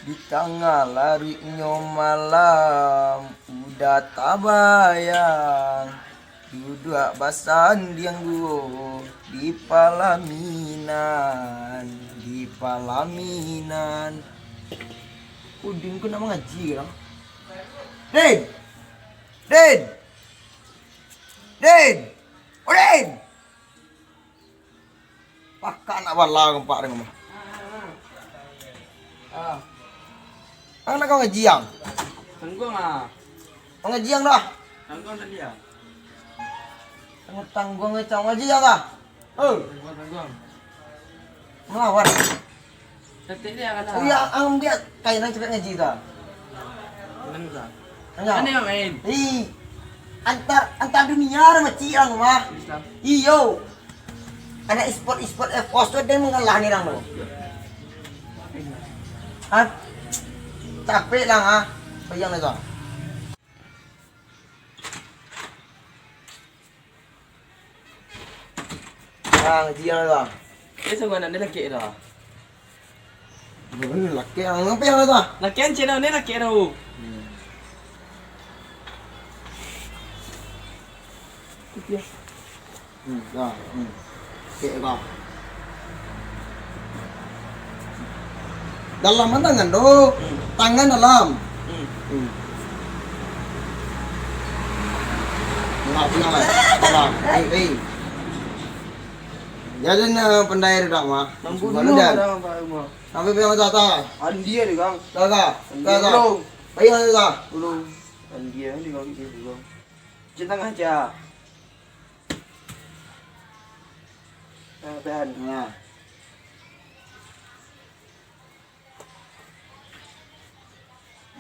Di tengah larutnya malam, udah tak bayang duduk basanding gua di Palaminan, di Palaminan. Udin ku nama ngaji kan? Din, Din, Din, Udin. Pakak nak bala pak dengan mah. Anak kau ngaji yang? Tanggung ah. Kau ngaji yang dah? Tanggung tadi ya. Tanggung ngecau ngaji yang dah? Tanggung. Melawan. Tetik dia kata. Oh iya, ang dia kayak nang cepet ngaji dah. Nang sa. Nanya. Ano yung main? Antar dunia ada macam orang mah. Islam. Iyo. Ada e-sport F-Post tuh dia mengalah nih orang lo. Hah? Capek lang ha. Payang na ito. Ngajian na ito. Ito ko na nilaki ito. Laki ang payang na ito. Lakihan siya na nilaki ito. Oke, Bang. Dalam tangan do. Tangan dalam. Maafin lah. Dalam. Jadi na pendair dah mah. Membunuh orang Pak Umar. Sampai payang na ito. Andia ni kang. Kaka. Belum. Payang na ito. Belum. Andia ni kang dia belum. Cinta aja. Ben. Nah.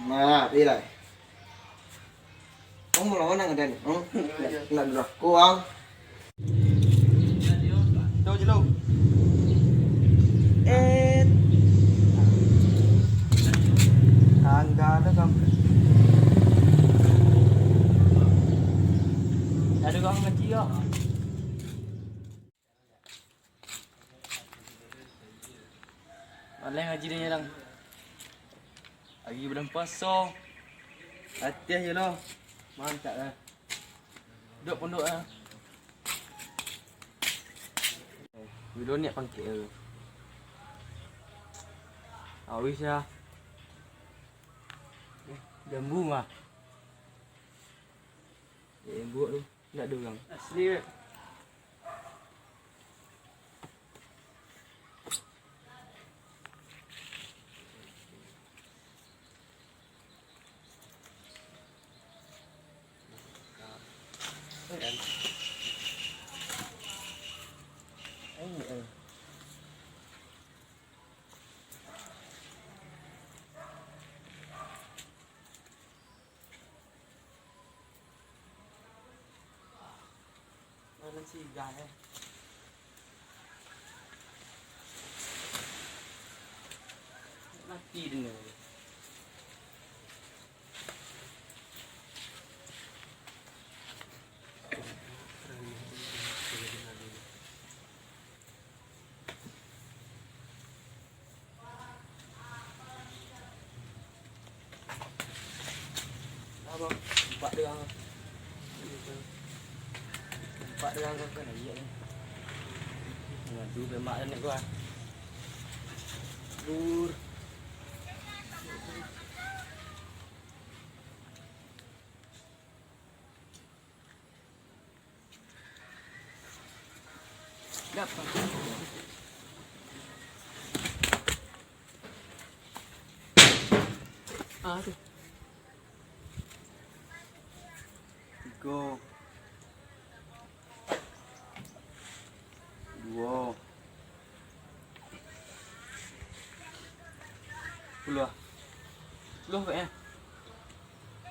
Nah, pilih. Kamu mau lawan nggak Dan? Nggak dulu. Kuang. Đâu chứ đâu. Angga đó không? Ada kau ngaji ya? Malah ngaji dia lang. Lagi bulan puasa. Hati je lah. Mantap lah. Duduk pondok lah. Video ni pangkit ke. Awis lah. Jambu mah. Jambu tu. Tak ada orang. Asli ke? Lên xì gà đây. Mati dengar. Apa? Empat dia. Pak dia angkat kan iya ni. Ngadu ke mak ni gua. Dur. Dapat. Aduh. Go. 2 10 10 vậy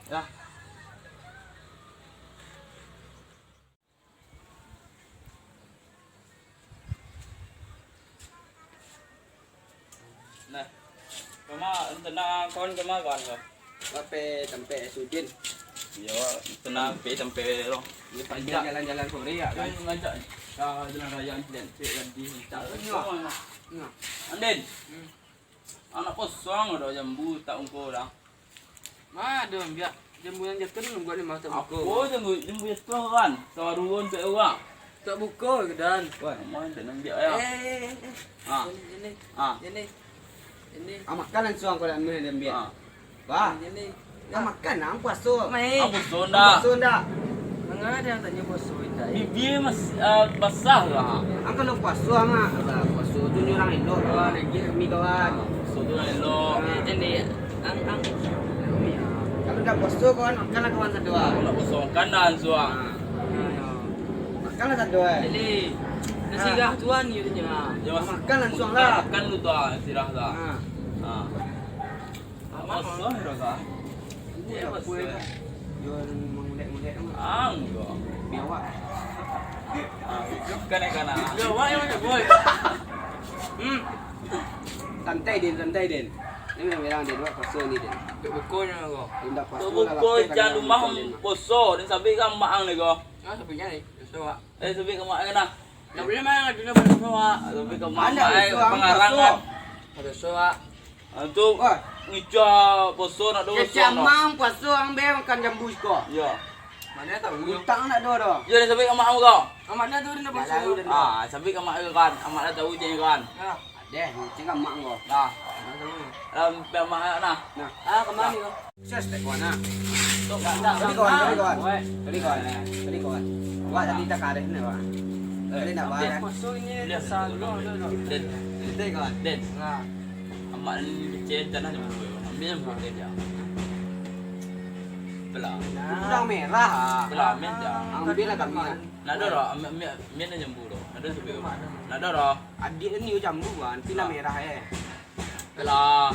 ra này tenang kawan kemakan kau Sampai Sudin. ya tenang sampai lo Jalan-jalan sore ya kan ngajak jalan raya dan di Andin. Andin. Anak kosong ada jambu tak ungko dah. Ada biar jambu yang jatuh nunggu ni masa Apa buka. jambu itu kan? Sawarun ke orang. Tak buka ke dan. Wah, mau tak nak biar ya. Ah. Ini. Ah. Ini. Ini. Makan lan suang ko lan mun dem biar. Ah. Ba. Ini. Makan ang puaso. Mai. Apa sonda? Puaso ndak. Mana ada yang tanya bos kita. Bibir mas basah lah. Ang kalau puaso ama. Puaso tu ni orang Indo kawan, lagi mi kawan. Soto elok. Ini ang Kalau dah puaso kawan, makan lah kawan satu. Nak kosong kanan suang. Makan lah satu. Ini nasi gah tuan ni tanya. Ya mas Makan lah suang lah. Makan lu tu ah, sirah dah. Ha. Ah. Masuk dah kah? Dia apa? Yo mengulek-ulek ama. Ang go. Biawak. Ah, kana. Yo, wah yang boy. Santai din. Ni memang orang din buat puaso ni din. Bukunya kau. Indak puaso Tu buku jan rumah poso dan sabi ka maang ni go. Ah, sabinya ni. Sewa. Sabi ka maang na. Tak boleh main ada pada sewa. Sabi ka maang Mana ay poso ang pangarangan. Ada sewa. Tu Wah. ngica poso nak do. Kecamang puaso ang be makan jambu ko. Ya. Mana tahu yo. Utang nak do do. Ya sabi ka maang go. Amatnya tu dia bos. Lalu dah. Ah, sabi ka maang kan. Amat dah tahu je kan. Ah, Deh, cingam mak ko. Nah, tahu. pe maang na. Nah, Ah, kemana kau? ses tek kawan ah. Tu tak Kali kawan. Kali kawan. Wah, tadi tak ada ni wah. Kali nak bayar. Bos ini Lihat pasal dulu. kau. Den. Tadi kawan. Den. Nah. Amat ni kecil tanah ni. Ambil yang boleh dia. Belah. Udang merah. Belah men dia. Ambil lah kami. Nak ada dah, men dah jambu dah. Nak ada sebi. Nak ada dah. Adik ni jambu kan, pila merah Belah.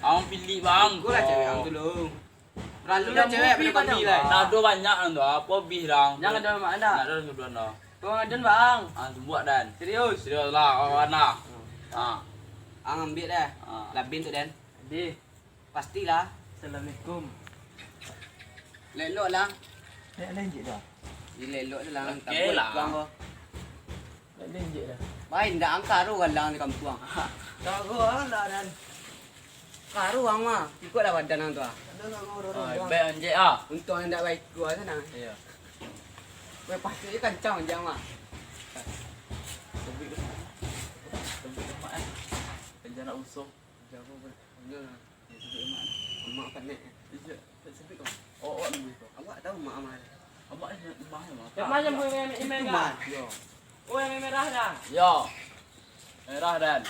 Ang pilih bang. Aku lah cewek ang dulu. Lalu lah cewek pada kami lah. Nak ada banyak kan tu. Apa birang. Jangan ada mak anda. Nak ada sebulan dah. Kau ada bang. Ah, buat dan. Serius. Serius lah kawan lah. Ah. Ang ambil dah. Ah. Labin tu Dan. Di. Pastilah. Assalamualaikum. Lelok lah. Lain je dah. Di lelok tu lah. Tak Okey boleh lah. puang kau. Lain je dah. Baik, tak angkat tu kan lang di kampung. Tak gua lah dan. Karu ang mah. Ikutlah badan ang tu ah. Baik anjek ah. Untuk yang tak baik gua sana. Ya. Kau pasti dia kencang jam mah. Sebi ke. Sebi ke mak eh. Kerja nak usuh. Jago boleh. Ya, Sebi ke mak. mak kan ni. Sebi ke. Oh, ni ke. Awak tahu mak amal. Abang ni mahal mah. Yang mana yang merah? Yo. Oh yang merah dah. Ya. Merah dan.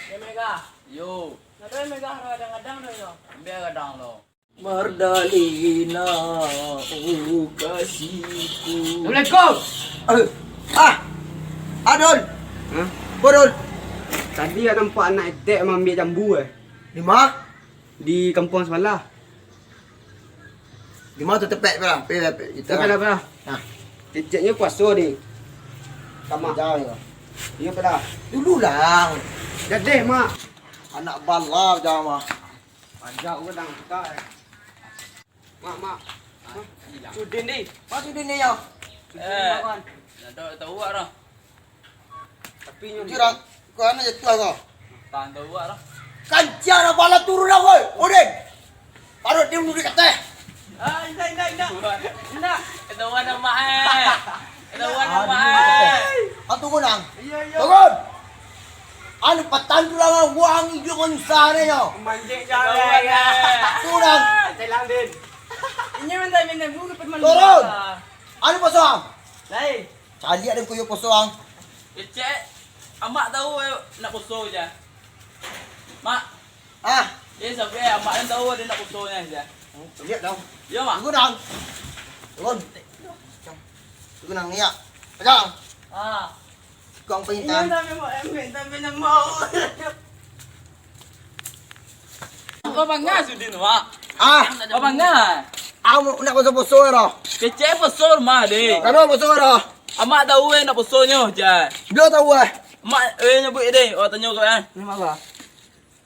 Yang merah. Yo. Ada yang merah kadang-kadang dah yo. Biar kadang lo. Mardalina, oh kasihku. Assalamualaikum. Adol. Hah? Bodol. Tadi ada nampak anak etek ambil jambu Di mana? di kampung sebelah. Di mana tu tepek pula? Kita. Tak apa. Nah, Ceceknya puasa ni. Sama. jauh ya. Iya pada. Dulu lah. Jadi mak. Anak bala jauh mah. Ajak orang kita. Mak. Sudin ni. Masuk di ni ya. Nak tahu dah. Tapi nyo. Kira kau anak jatuh kau. Tahan tahu dah. Kancah nak bala turun lah kau. Odin. Baru dia duduk kata. Ah, indah. Tahu ada mak eh. Tahu ada mak eh. Atu gunang. Iya. Turun. Anu patan tu lah buang hijau kan sana ya. Manjek Tahu jalan. ada. Turun. Celang din. Ini minta bulu permandi. Turun. Anu pasang. Lain. Cari ada kuyuk pasang. Kecek. Amak tahu nak poso je. Mak. Ah, Dia sampai amak dan tahu dia nak posonya je. lihat dah. Ya mak. Gunang. Turun. Gunang ni ya. Pasang. Ah. Kau Ini pintar. minta mau. Kau bangga sudin mak. Ah, Kau bangga. aku nak poso dah. Kecek poso rumah deh. Kau poso dah. Amak tahu nak posonya je. Dia tahu Mak nyebut deh. Oh tanya kau kan. Ni mak.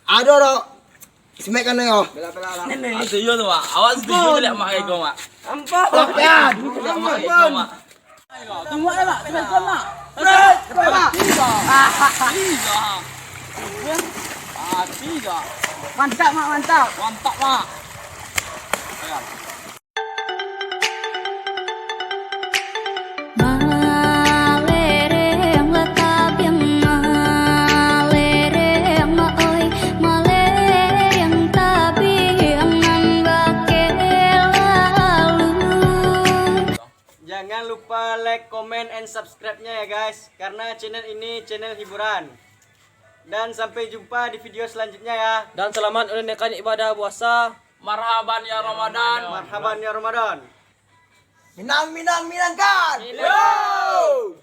Ada dah. Semek kan ya. Bela-bela lah. Ah, setuju tu mak. Awak setuju lihat mak kau mak. Empat. Lapian. Lihat mak kau mak. Tunggu mak, sebentar mak. Cepat. Lihat. Tiga. Mantap, Mak, mantap. Mantap, Mak. Ayo. Malereng latabyang malereng maoy malereng tabiang nanggake lalu. Jangan lupa like, comment, and subscribe-nya ya guys, karena channel ini channel hiburan. Dan sampai jumpa di video selanjutnya ya. Dan selamat menunaikan ibadah puasa. Marhaban ya Ramadan. Marhaban ya Ramadan. Minang kan. Yo!